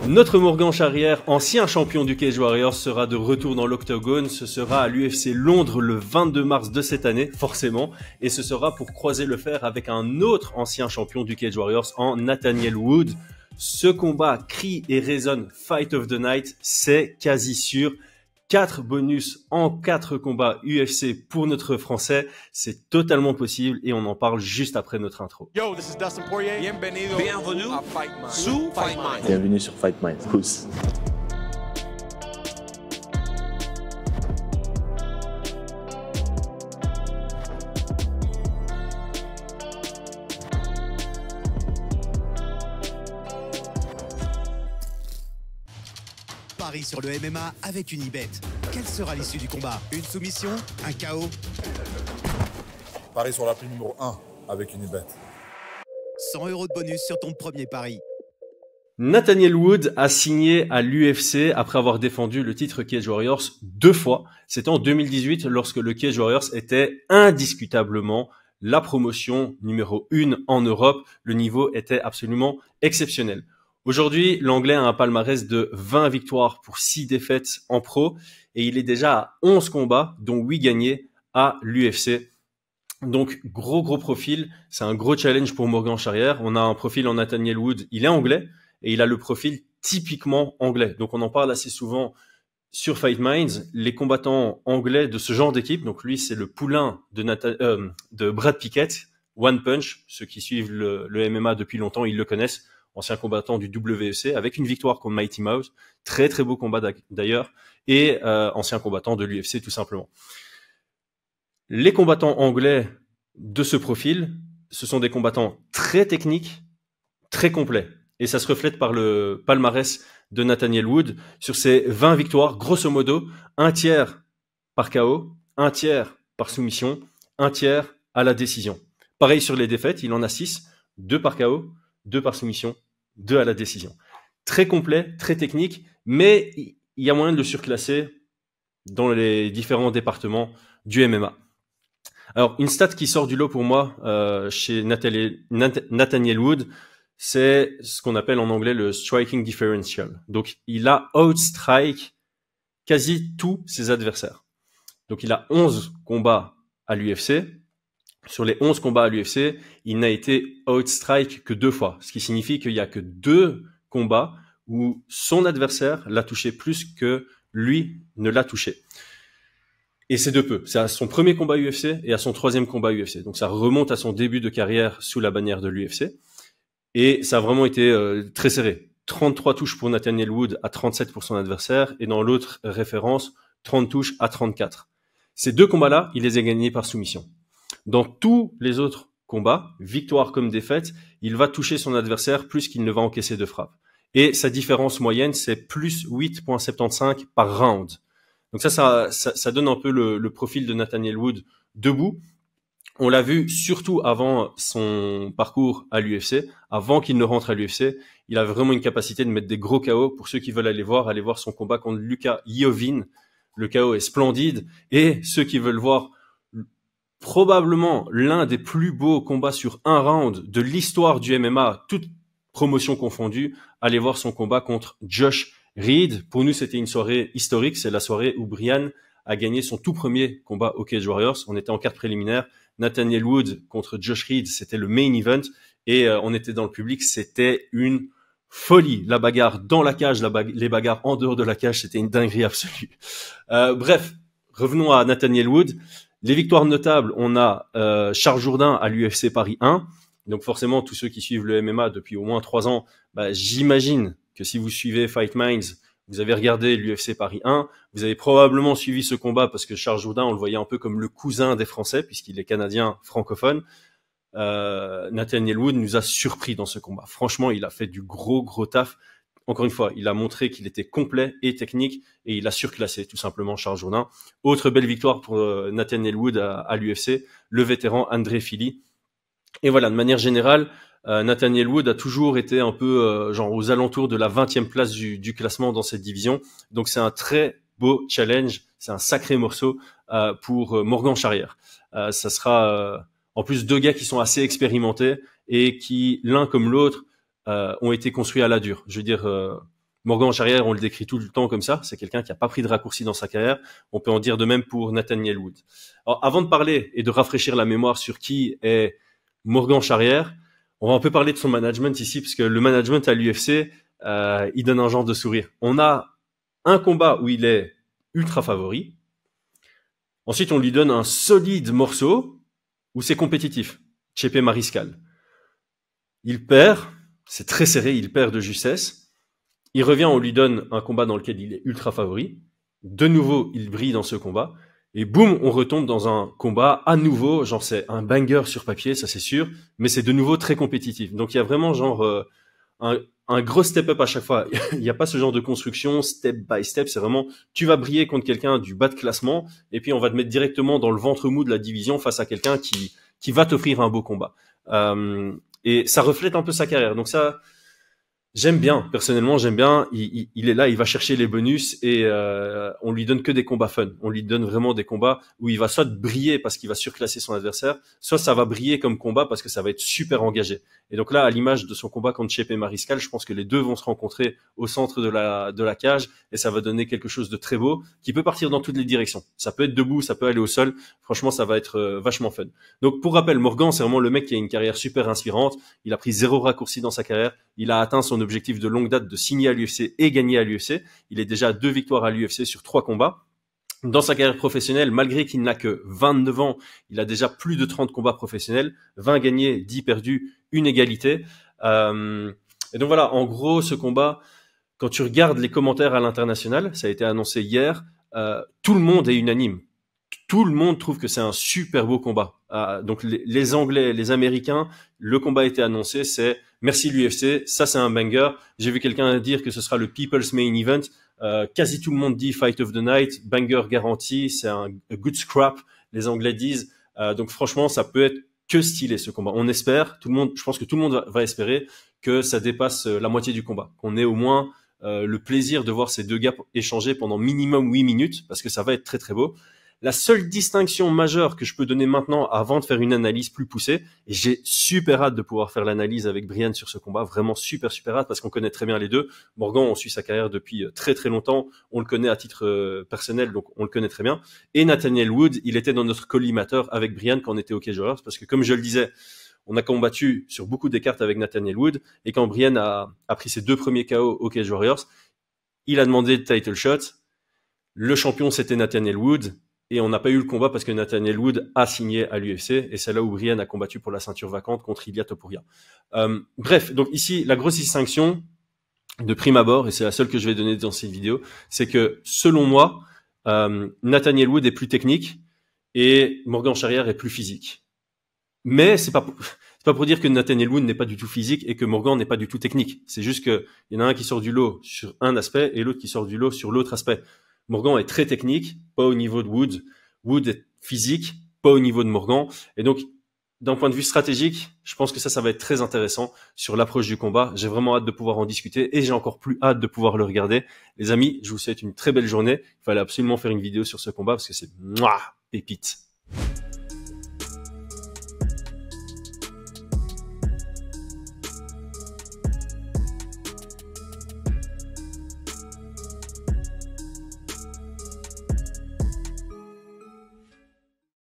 Notre Morgan Charrière, ancien champion du Cage Warriors, sera de retour dans l'Octogone. Ce sera à l'UFC Londres le 22 mars de cette année, forcément. Et ce sera pour croiser le fer avec un autre ancien champion du Cage Warriors, en Nathaniel Wood. Ce combat crie et résonne Fight of the Night, c'est quasi sûr. 4 bonus en 4 combats UFC pour notre Français, c'est totalement possible et on en parle juste après notre intro. Yo, this is Dustin Poirier. Bienvenue à Fight Mind. Sous Fight Mind. Bienvenue sur Fight Mind. Pousse. Paris sur le MMA avec Unibet. Quelle sera l'issue du combat? Une soumission? Un KO? Paris sur la prime numéro 1 avec Unibet. 100 € de bonus sur ton premier pari. Nathaniel Wood a signé à l'UFC après avoir défendu le titre Cage Warriors 2 fois. C'était en 2018 lorsque le Cage Warriors était indiscutablement la promotion numéro 1 en Europe. Le niveau était absolument exceptionnel. Aujourd'hui, l'Anglais a un palmarès de 20 victoires pour 6 défaites en pro et il est déjà à 11 combats, dont 8 gagnés à l'UFC. Donc, gros profil. C'est un gros challenge pour Morgan Charrière. On a un profil en Nathaniel Wood. Il est anglais et il a le profil typiquement anglais. Donc, on en parle assez souvent sur Fight Minds. Les combattants anglais de ce genre d'équipe, donc lui, c'est le poulain de Brad Pickett, One Punch. Ceux qui suivent le MMA depuis longtemps, ils le connaissent. Ancien combattant du WEC, avec une victoire contre Mighty Mouse. Très beau combat d'ailleurs. Et ancien combattant de l'UFC tout simplement. Les combattants anglais de ce profil, ce sont des combattants très techniques, très complets. Et ça se reflète par le palmarès de Nathaniel Wood. Sur ses 20 victoires, grosso modo, un tiers par KO, un tiers par soumission, un tiers à la décision. Pareil sur les défaites, il en a 6, 2 par KO, 2 par soumission, 2 à la décision. Très complet, très technique, mais il y a moyen de le surclasser dans les différents départements du MMA. Alors, une stat qui sort du lot pour moi chez Nathaniel Wood, c'est ce qu'on appelle en anglais le striking differential. Donc, il a outstrike quasi tous ses adversaires. Donc, il a 11 combats à l'UFC. Sur les 11 combats à l'UFC, il n'a été outstrike que 2 fois, ce qui signifie qu'il n'y a que 2 combats où son adversaire l'a touché plus que lui ne l'a touché. Et c'est de peu. C'est à son premier combat UFC et à son 3e combat UFC. Donc ça remonte à son début de carrière sous la bannière de l'UFC. Et ça a vraiment été très serré. 33 touches pour Nathaniel Wood à 37 pour son adversaire. Et dans l'autre référence, 30 touches à 34. Ces 2 combats-là, il les a gagnés par soumission. Dans tous les autres combats, victoire comme défaite, il va toucher son adversaire plus qu'il ne va encaisser de frappe. Et sa différence moyenne, c'est plus 8,75 par round. Donc ça donne un peu le profil de Nathaniel Wood debout. On l'a vu surtout avant son parcours à l'UFC, avant qu'il ne rentre à l'UFC. Il a vraiment une capacité de mettre des gros KO. Pour ceux qui veulent aller voir son combat contre Luka Iovine. Le KO est splendide. Et ceux qui veulent voir probablement l'un des plus beaux combats sur un round de l'histoire du MMA, toute promotion confondue, allez voir son combat contre Josh Reed. Pour nous, c'était une soirée historique. C'est la soirée où Brian a gagné son tout premier combat au Cage Warriors. On était en carte préliminaire. Nathaniel Wood contre Josh Reed, c'était le main event. Et on était dans le public. C'était une folie. La bagarre dans la cage, les bagarres en dehors de la cage, c'était une dinguerie absolue. Bref, revenons à Nathaniel Wood. Les victoires notables, on a Charles Jourdain à l'UFC Paris 1. Donc forcément, tous ceux qui suivent le MMA depuis au moins 3 ans, j'imagine que si vous suivez Fight Minds, vous avez regardé l'UFC Paris 1, vous avez probablement suivi ce combat parce que Charles Jourdain, on le voyait un peu comme le cousin des Français puisqu'il est canadien francophone. Nathaniel Wood nous a surpris dans ce combat. Franchement, il a fait du gros taf. Encore une fois, il a montré qu'il était complet et technique et il a surclassé tout simplement Charles Jourdain. Autre belle victoire pour Nathaniel Wood à l'UFC, le vétéran André Fili. Et voilà, de manière générale, Nathaniel Wood a toujours été un peu genre aux alentours de la 20e place du classement dans cette division. Donc c'est un très beau challenge, c'est un sacré morceau pour Morgan Charrière. Ça sera en plus 2 gars qui sont assez expérimentés et qui, l'un comme l'autre, ont été construits à la dure. Je veux dire, Morgan Charrière, on le décrit tout le temps comme ça. C'est quelqu'un qui a pas pris de raccourci dans sa carrière. On peut en dire de même pour Nathaniel Wood. Alors, avant de parler et de rafraîchir la mémoire sur qui est Morgan Charrière, on va un peu parler de son management ici, parce que le management à l'UFC, il donne un genre de sourire. On a un combat où il est ultra favori. Ensuite, on lui donne un solide morceau où c'est compétitif. Chepe Mariscal. Il perd, c'est très serré, il perd de justesse. Il revient, on lui donne un combat dans lequel il est ultra favori. De nouveau, il brille dans ce combat. Et boum, on retombe dans un combat à nouveau, genre c'est un banger sur papier, ça c'est sûr, mais c'est de nouveau très compétitif. Donc il y a vraiment genre un gros step-up à chaque fois. Il n'y a pas ce genre de construction step by step, c'est vraiment tu vas briller contre quelqu'un du bas de classement et puis on va te mettre directement dans le ventre mou de la division face à quelqu'un qui va t'offrir un beau combat. Et ça reflète un peu sa carrière. Donc ça, j'aime bien, personnellement, j'aime bien. Il est là, il va chercher les bonus et on lui donne que des combats fun. On lui donne vraiment des combats où il va soit briller parce qu'il va surclasser son adversaire, soit ça va briller comme combat parce que ça va être super engagé. Et donc là, à l'image de son combat contre Chepe Mariscal, je pense que les deux vont se rencontrer au centre de la cage et ça va donner quelque chose de très beau qui peut partir dans toutes les directions. Ça peut être debout, ça peut aller au sol. Franchement, ça va être vachement fun. Donc pour rappel, Morgan, c'est vraiment le mec qui a une carrière super inspirante. Il a pris 0 raccourci dans sa carrière. Il a atteint son objectif de longue date de signer à l'UFC et gagner à l'UFC. Il est déjà à 2 victoires à l'UFC sur 3 combats. Dans sa carrière professionnelle, malgré qu'il n'a que 29 ans, il a déjà plus de 30 combats professionnels, 20 gagnés, 10 perdus, une égalité. Et donc voilà, en gros, ce combat, quand tu regardes les commentaires à l'international, ça a été annoncé hier, tout le monde est unanime. Tout le monde trouve que c'est un super beau combat. Donc les Anglais, les Américains, le combat a été annoncé, c'est merci l'UFC, ça c'est un banger. J'ai vu quelqu'un dire que ce sera le People's Main Event. Quasi tout le monde dit Fight of the Night, banger garanti, c'est un good scrap, les Anglais disent. Donc franchement, ça peut être que stylé ce combat. On espère, tout le monde, je pense que tout le monde va espérer que ça dépasse la moitié du combat, qu'on ait au moins le plaisir de voir ces deux gars échanger pendant minimum 8 minutes, parce que ça va être très très beau. La seule distinction majeure que je peux donner maintenant avant de faire une analyse plus poussée, et j'ai super hâte de pouvoir faire l'analyse avec Brian sur ce combat, vraiment super hâte parce qu'on connaît très bien les deux. Morgan, on suit sa carrière depuis très très longtemps, on le connaît à titre personnel, donc on le connaît très bien. Et Nathaniel Wood, il était dans notre collimateur avec Brian quand on était au Cage Warriors, parce que comme je le disais, on a combattu sur beaucoup des cartes avec Nathaniel Wood, et quand Brian a pris ses 2 premiers KO au Cage Warriors, il a demandé le title shot, le champion c'était Nathaniel Wood, et on n'a pas eu le combat parce que Nathaniel Wood a signé à l'UFC et c'est là où Brian a combattu pour la ceinture vacante contre Ilia Topuria. Bref, donc ici, la grosse distinction de prime abord, et c'est la seule que je vais donner dans cette vidéo, c'est que selon moi, Nathaniel Wood est plus technique et Morgan Charrière est plus physique. Mais c'est pas pour dire que Nathaniel Wood n'est pas du tout physique et que Morgan n'est pas du tout technique. C'est juste que il y en a un qui sort du lot sur un aspect et l'autre qui sort du lot sur l'autre aspect. Morgan est très technique, pas au niveau de Wood. Wood est physique, pas au niveau de Morgan. Et donc, d'un point de vue stratégique, je pense que ça va être très intéressant sur l'approche du combat. J'ai vraiment hâte de pouvoir en discuter et j'ai encore plus hâte de pouvoir le regarder. Les amis, je vous souhaite une très belle journée. Il fallait absolument faire une vidéo sur ce combat parce que c'est pépite.